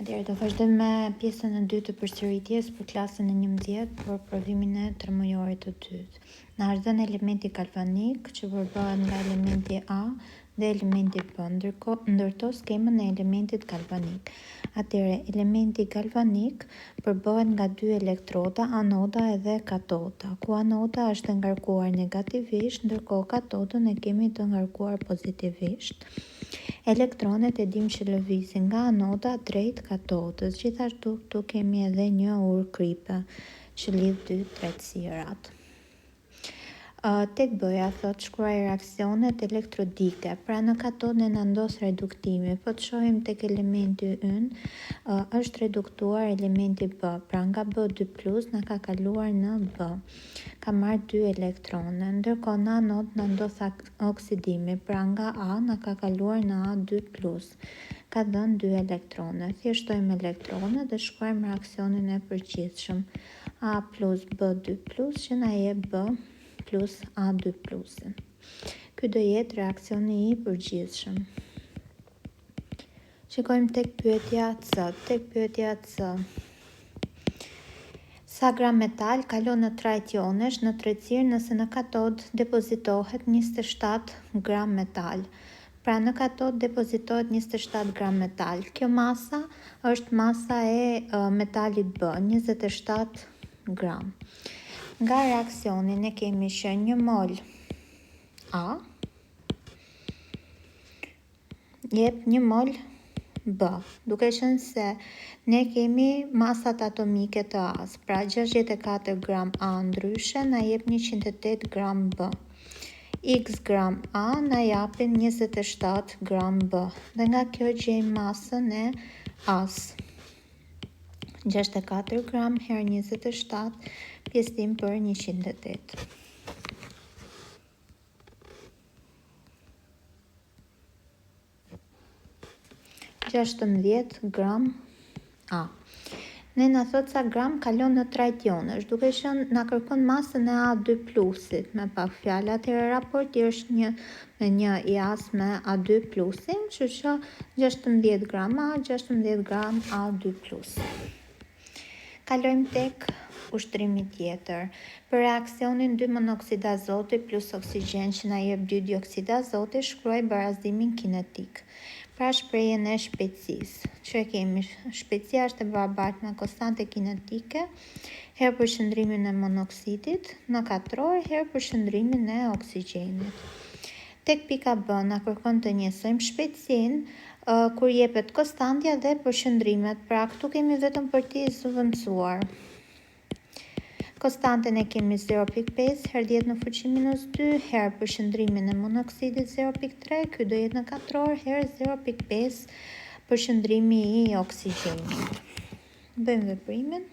Atëherë do vazhdojmë me pjesën e dytë të përsëritjes për klasën e 11 për provimin e tremëjorit të dytë. Na është dhënë elementi galvanik që përbohet nga elementi A dhe elementi B, ndërto skemën e elementit galvanik. Atëherë elementi galvanik përbohet nga dy elektroda, anoda edhe katoda, ku anoda është ngarkuar negativisht, ndërkohë katodën e kemi të ngarkuar pozitivisht. Elektronet e dim që lëvizin nga anoda drejt katodës, gjithashtu këtu kemi edhe një ur kripe që lidh dy tretësirat. Tek B-ja thot shkruaj reaksionet elektrodike, pra në katodën na ndos reduktimi, po të shohim tek elementi ynë është reduktuar elementi B, pra nga B2+ na ka kaluar në B. Ka marrë 2 elektrone, ndërkohë në anod na ndos oksidimi, pra nga A na ka kaluar në A2+. Ka dhënë 2 elektrone. Thjeshtojmë elektronet dhe shkruajmë reaksionin e përgjithshëm. A plus B2+, që na jep B plus A2+. Ky do jetë reaksioni i përgjithshëm. Shikojmë tek pyetja C. Tek pyetja C. Sa gram metal kalon në trajt ionesh në tretësirë nëse në katod depozitohet 27 gram metal. Pra në katod depozitohet 27 gram metal. Kjo masa është masa e metalit B, 27 gram. Nga reaksioni ne kemi që 1 mol A jep 1 mol B, duke qenë se ne kemi masat atomike të A-s, pra 64 gram A ndryshe na jep 108 gram B. X gram A na japin 27 gram B, dhe nga kjo gjejmë masën e A-s. 64 gram her 27 pjesëtim për 108. gram A. Ne na thot sa gram kalon në trajt ionesh, duke qenë na kërkon masën e A2+-it, me pak fjalë, atëherë raporti është 1 i A-s me A2+-in, kështu që 16 gram A, 16 gram A2+. Kalojmë tek ushtrimi tjetër. Për reaksionin 2 monoksid azoti plus oksigjen që na jep 2 dioksid azoti, shkruaj barazimin kinetik. Pra shprehjen e shpejtësisë, që kemi shpejtësia është e barabartë me konstante kinetike herë përqendrimin e monoksidit në katror herë përqendrimin e oksigjenit. Tek pika B na kërkon të njësojmë shpejtësinë kur jepet konstantja dhe përqendrimet, pra këtu kemi vetëm për t'i zëvendësuar. Konstantën e kemi 0.5 herë 10 në fuqi minus 2 herë përqendrimin e monoksidit 0.3, ky do jetë në katror herë 0.5 përqendrimi i oksigjenit. Bëjmë veprimin.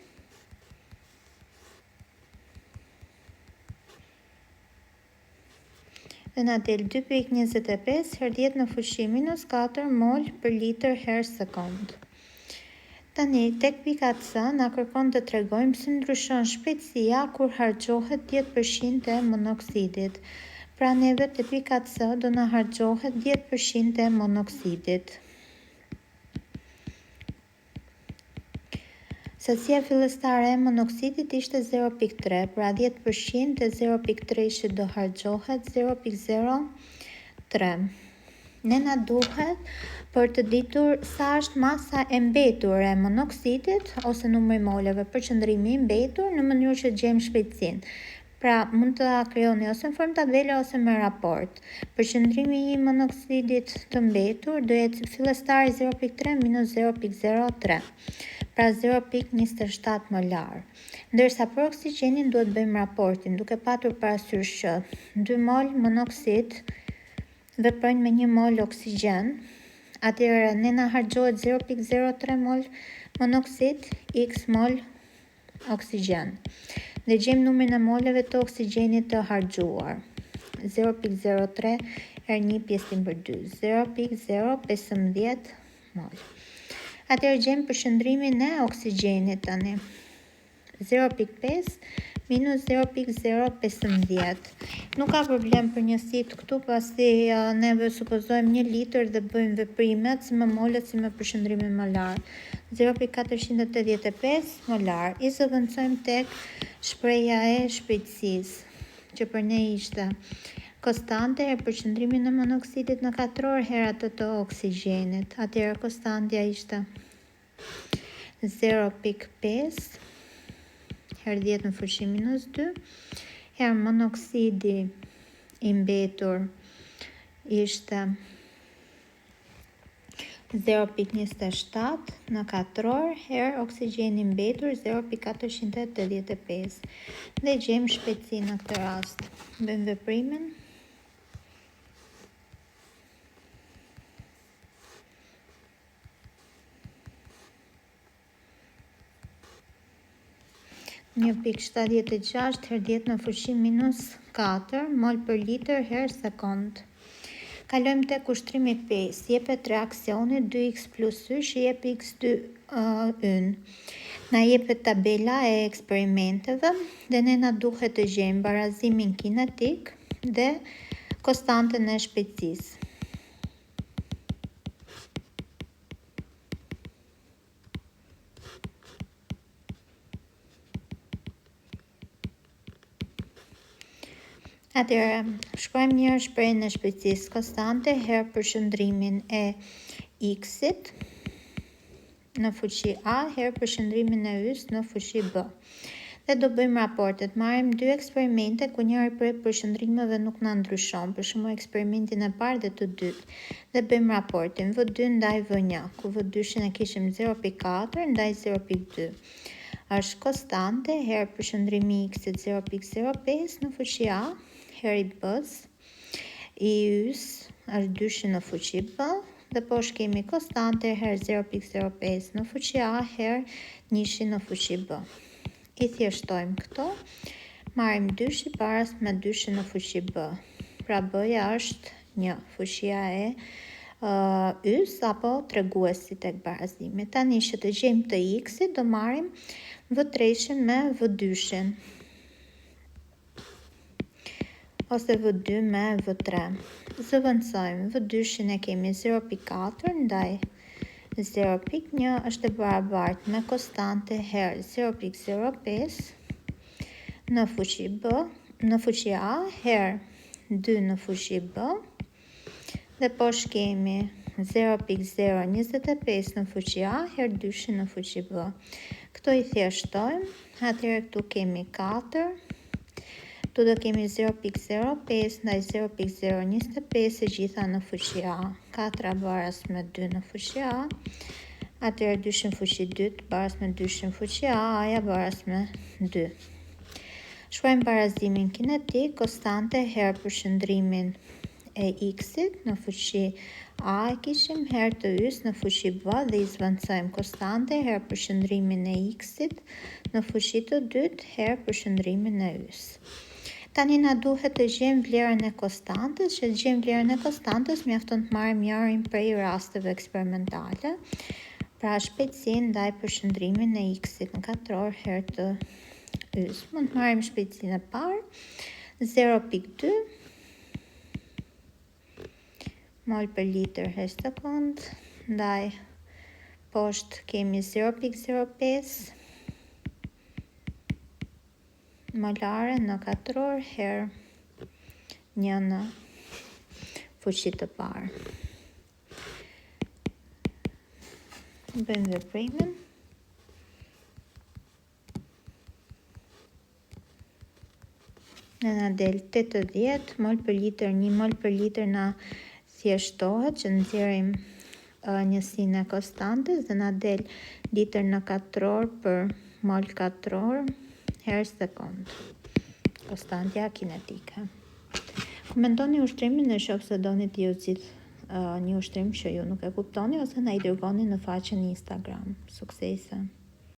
Dhe na del 2.25 herë 10 në fuqi minus 4 mol për litër herë sekond. Tani, tek pika C na kërkon të tregojmë si ndryshon shpejtësia kur harxhohet 10% e monoksidit. Pra neve te pika C do na harxhohet 10% e monoksidit. Sasia fillestare e monoksidit ishte 0.3, pra 10% e 0.3 që do harxhohet 0.03. Ne na duhet për të ditur sa është masa e mbetur e monoksidit ose numri moleve përqendrimi i mbetur në mënyrë që të gjejmë shpejtësinë. Pra mund të krijoni ose në formë tabele ose me raport. Përqendrimi i monoksidit të mbetur do jetë fillestari 0.3 minus 0.03. Pra 0.27 molar. Ndërsa për oksigjenin duhet bëjmë raportin duke patur parasysh që 2 mol monoksid veprojnë me 1 mol oksigjen. Atëherë ne na harxhohet 0.03 mol monoksid, x mol oksigjen. Dhe gjejmë numrin e moleve të oksigjenit të harxhuar. 0.03 herë 1 pjesëtim për 2, 0.015 mol. Atëherë gjejmë përqendrimin e oksigjenit tani. 0.5 minus 0.015. Nuk ka problem për njësit këtu, pasi neve supozojmë 1 litër dhe bëjmë veprimet si me molet si me përshëndrimin molar. 0.485 molar. I zëvendësojmë tek shpreha e shpejtësisë, që për ne ishte konstante e përqendrimin e monoksidit në katror herë atë të oksigjenit. Atëherë konstantja ishte 0.5 herë 10 në fushi minus 2, herë monoksidi i mbetur ishte 0.27 në katror, herë oksigjeni mbetur 0.485. Dhe gjejmë shpejtësinë në këtë rast. Bëjmë veprimin. Një pikë 76 herë 10 në fushi minus 4 mol për litër herë sekond. Kalojmë te kushtrimi 5. Jepet reaksioni 2x plus y që jep x2 yn. Na jepet tabela e eksperimenteve dhe ne na duhet të gjejmë barazimin kinetik dhe konstantën e shpejtësisë. Atëherë, shkruajmë njërë shprehjen e shpejtësisë konstante herë përshëndrimin e x-it në fuqi a herë përshëndrimin e y-s në fuqi b. Dhe do bëjmë raportet. Marrim 2 eksperimente ku njëri prej përshëndrimeve nuk na ndryshon, për shembull eksperimentin e parë dhe të dytë. Dhe bëjmë raportin v2 ndaj v1, ku v2-shin e kishim 0.4 ndaj 0.2. Është konstante herë përshëndrimi i x-it 0.05 në fuqi a herë i b-s, i y-s është 2 në fuqi b, dhe poshtë kemi konstante herë 0.05 në fuqi a herë 1 në fuqi b. I thjeshtojmë këto, marrim 2 paras me 2 në fuqi b. Pra b-ja është 1, fuqia e y-s apo treguesi tek barazimi. Tani që të gjejmë të x-it, do marrim v3 me v2, ose v2 me v3. Zëvendësojmë, v2 e kemi 0.4 ndaj 0.1 është e barabartë me konstante herë 0.05 në fuqi b, në fuqi a herë 2 në fuqi b, dhe poshtë kemi 0.025 në fuqi a herë 2 në fuqi b. Këto i thjeshtojmë, atëherë këtu kemi 4, tu do kemi 0.05 ndaj 0.025 e gjitha në fuqi a. 4 baras me 2 në fuqi a, atëherë 2 në fuqi 2 baras me 2 në fuqi a, aja baras me 2. Shkruajmë barazimin kinetik, konstante herë përshëndrimin e x-it në fuqi a e kishim herë të y-s në fuqi b, dhe i zëvendësojmë konstante herë përshëndrimin e x-it në fuqi të dytë herë përshëndrimin e y-s. Tani na duhet të gjejmë vlerën e konstantës. Që të gjejmë vlerën e konstantës, mjafton të marrim njërin prej rasteve eksperimentale. Pra shpejtësinë ndaj përshëndrimin e x-it në katror herë të y-s. Mund të marrim shpejtësinë e parë, 0.2 mol për litër herë sekond, ndaj poshtë kemi 0.05 molare në katror herë 1 në fuqi të parë. Bëjmë veprimin. Në na del 80 mol për litër, 1 mol për litër na thjeshtohet që nxjerrim njësinë e konstantës dhe na del litër në katror për mol katror herë sekond. Konstantja kinetike. Komentoni ushtrimin në shok se doni t'ju zgjidh një ushtrim që ju nuk e kuptoni, ose na i dërgoni në faqen Instagram. Suksese!